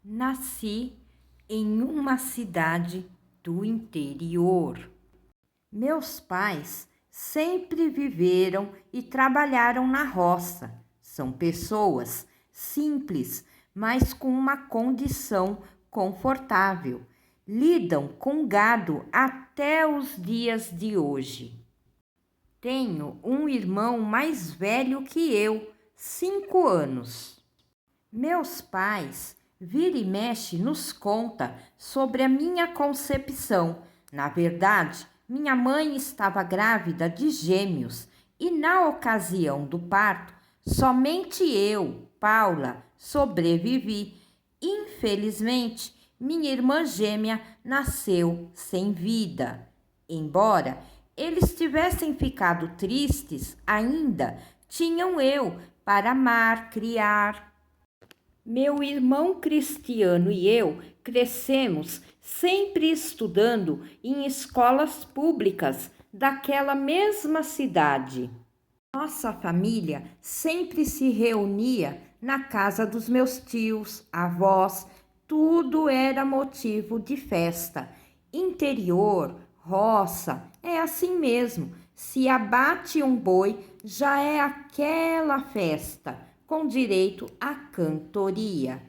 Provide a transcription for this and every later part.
Nasci em uma cidade do interior. Meus pais sempre viveram e trabalharam na roça. São pessoas simples, mas com uma condição confortável. Lidam com gado até os dias de hoje. Tenho um irmão mais velho que eu, 5 anos. Meus pais, vira e mexe, nos conta sobre a minha concepção. Na verdade, minha mãe estava grávida de gêmeos e, na ocasião do parto, somente eu, Paula, sobrevivi. Infelizmente, minha irmã gêmea nasceu sem vida. Embora eles tivessem ficado tristes, ainda tinham eu para amar, criar. Meu irmão Cristiano e eu crescemos sempre estudando em escolas públicas daquela mesma cidade. Nossa família sempre se reunia na casa dos meus tios, avós, tudo era motivo de festa. Interior, roça, é assim mesmo. Se abate um boi, já é aquela festa, com direito à cantoria.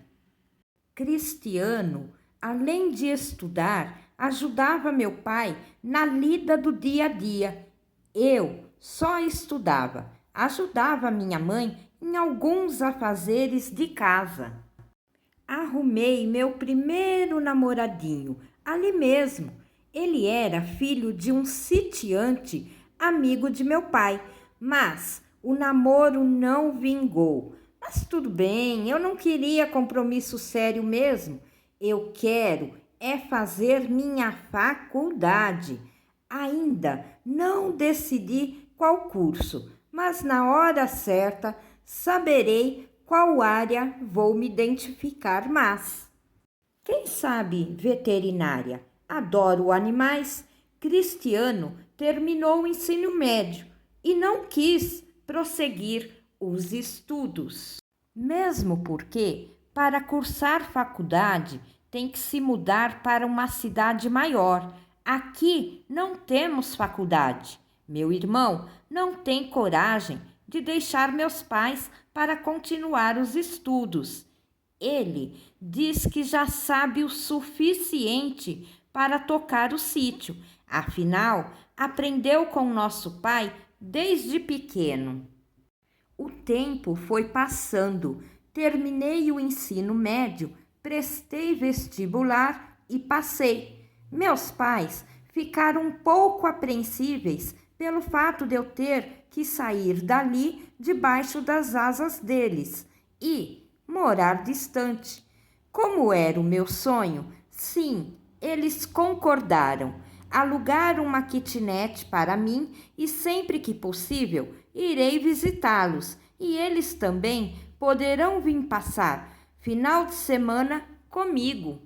Cristiano, além de estudar, ajudava meu pai na lida do dia a dia. Eu só estudava, ajudava minha mãe em alguns afazeres de casa. Arrumei meu primeiro namoradinho, ali mesmo. Ele era filho de um sitiante, amigo de meu pai, mas o namoro não vingou. Mas tudo bem, eu não queria compromisso sério mesmo. Eu quero é fazer minha faculdade. Ainda não decidi qual curso, mas na hora certa saberei qual área vou me identificar mais. Quem sabe veterinária? Adoro animais. Cristiano terminou o ensino médio e não quis prosseguir os estudos. Mesmo porque, para cursar faculdade, tem que se mudar para uma cidade maior. Aqui não temos faculdade. Meu irmão não tem coragem de deixar meus pais para continuar os estudos. Ele diz que já sabe o suficiente para tocar o sítio. Afinal, aprendeu com nosso pai desde pequeno. O tempo foi passando. Terminei o ensino médio, prestei vestibular e passei. Meus pais ficaram um pouco apreensíveis pelo fato de eu ter que sair dali debaixo das asas deles e morar distante. Como era o meu sonho? Sim, eles concordaram. Alugaram uma kitnet para mim e sempre que possível irei visitá-los e eles também poderão vir passar final de semana comigo.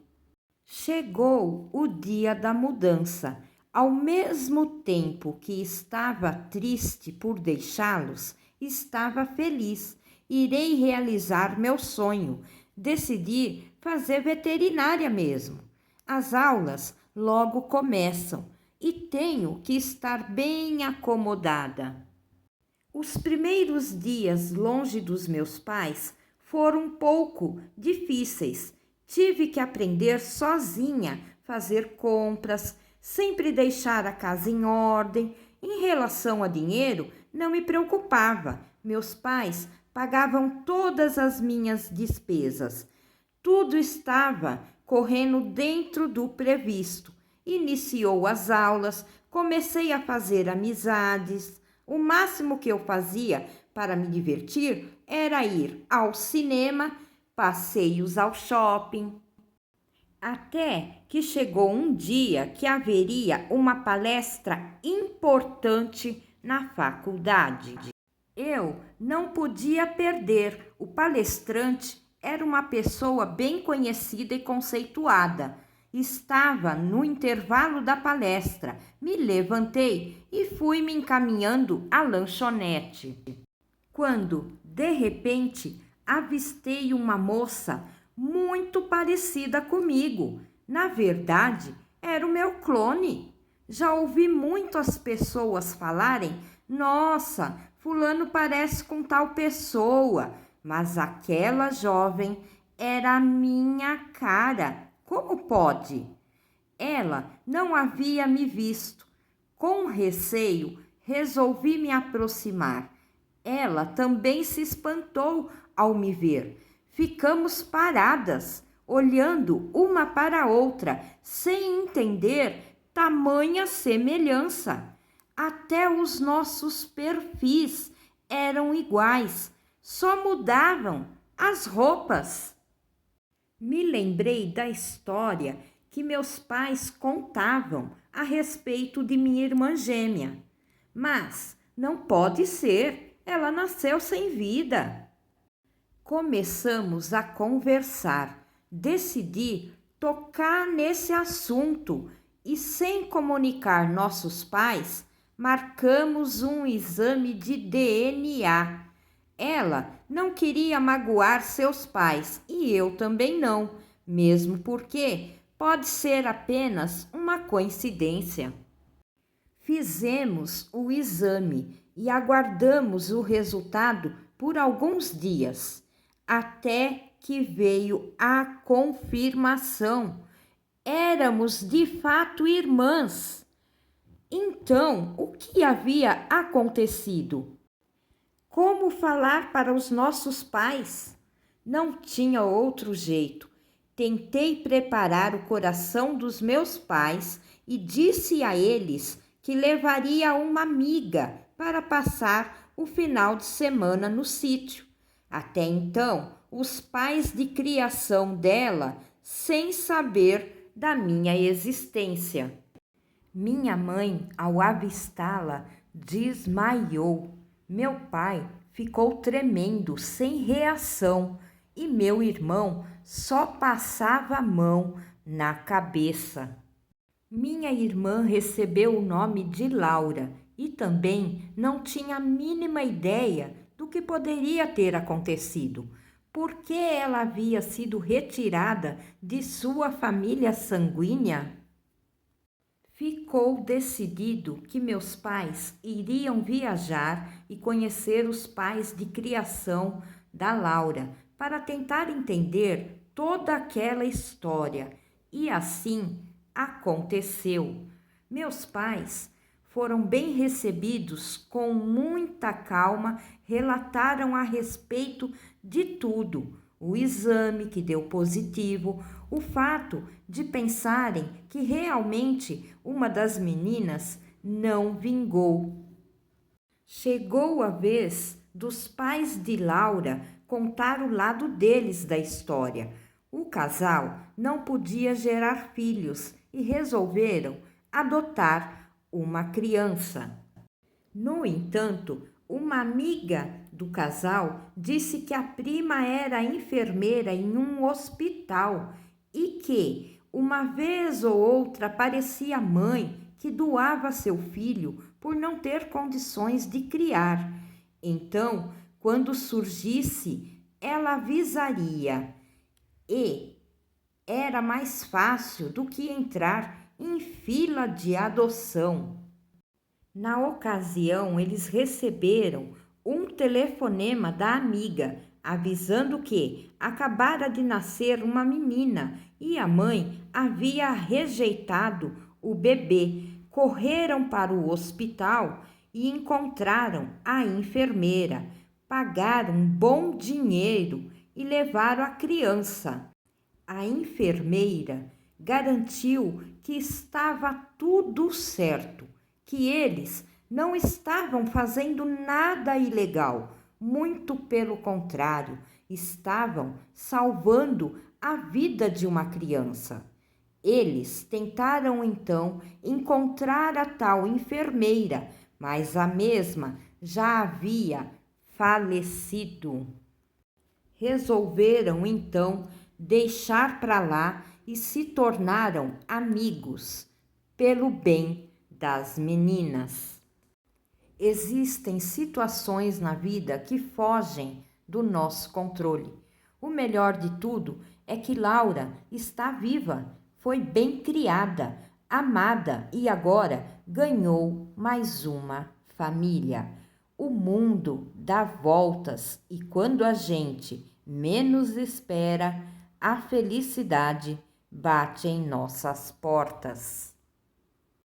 Chegou o dia da mudança. Ao mesmo tempo que estava triste por deixá-los, estava feliz. Irei realizar meu sonho. Decidi fazer veterinária mesmo. As aulas logo começam e tenho que estar bem acomodada. Os primeiros dias longe dos meus pais foram um pouco difíceis. Tive que aprender sozinha, fazer compras, sempre deixar a casa em ordem. Em relação a dinheiro, não me preocupava. Meus pais pagavam todas as minhas despesas. Tudo estava correndo dentro do previsto. Iniciou as aulas, comecei a fazer amizades. O máximo que eu fazia para me divertir era ir ao cinema, passeios ao shopping. Até que chegou um dia que haveria uma palestra importante na faculdade. Eu não podia perder. O palestrante era uma pessoa bem conhecida e conceituada. Estava no intervalo da palestra. Me levantei e fui me encaminhando à lanchonete. Quando, de repente, avistei uma moça muito parecida comigo. Na verdade, era o meu clone. Já ouvi muitas pessoas falarem: nossa, fulano parece com tal pessoa, mas aquela jovem era a minha cara. Como pode? Ela não havia me visto. Com receio, resolvi me aproximar. Ela também se espantou ao me ver. Ficamos paradas, olhando uma para a outra, sem entender tamanha semelhança. Até os nossos perfis eram iguais, só mudavam as roupas. Me lembrei da história que meus pais contavam a respeito de minha irmã gêmea. Mas não pode ser, ela nasceu sem vida. Começamos a conversar. Decidi tocar nesse assunto e, sem comunicar nossos pais, marcamos um exame de DNA. Ela não queria magoar seus pais e eu também não, mesmo porque pode ser apenas uma coincidência. Fizemos o exame e aguardamos o resultado por alguns dias, até que veio a confirmação. Éramos de fato irmãs. Então, o que havia acontecido? Como falar para os nossos pais? Não tinha outro jeito. Tentei preparar o coração dos meus pais e disse a eles que levaria uma amiga para passar o final de semana no sítio. Até então, os pais de criação dela, sem saber da minha existência. Minha mãe, ao avistá-la, desmaiou. Meu pai ficou tremendo, sem reação, e meu irmão só passava a mão na cabeça. Minha irmã recebeu o nome de Laura e também não tinha a mínima ideia do que poderia ter acontecido, porque ela havia sido retirada de sua família sanguínea. Ficou decidido que meus pais iriam viajar e conhecer os pais de criação da Laura para tentar entender toda aquela história. E assim aconteceu. Meus pais foram bem recebidos, com muita calma, relataram a respeito de tudo. O exame que deu positivo, o fato de pensarem que realmente uma das meninas não vingou. Chegou a vez dos pais de Laura contar o lado deles da história. O casal não podia gerar filhos e resolveram adotar uma criança. No entanto, uma amiga do casal disse que a prima era enfermeira em um hospital e que, uma vez ou outra, aparecia mãe que doava seu filho por não ter condições de criar. Então, quando surgisse, ela avisaria. E era mais fácil do que entrar em fila de adoção. Na ocasião, eles receberam um telefonema da amiga, avisando que acabara de nascer uma menina e a mãe havia rejeitado o bebê. Correram para o hospital e encontraram a enfermeira. Pagaram um bom dinheiro e levaram a criança. A enfermeira garantiu que estava tudo certo, que eles não estavam fazendo nada ilegal, muito pelo contrário, estavam salvando a vida de uma criança. Eles tentaram então encontrar a tal enfermeira, mas a mesma já havia falecido. Resolveram então deixar para lá e se tornaram amigos pelo bem das meninas. Existem situações na vida que fogem do nosso controle. O melhor de tudo é que Laura está viva, foi bem criada, amada e agora ganhou mais uma família. O mundo dá voltas e quando a gente menos espera, a felicidade bate em nossas portas.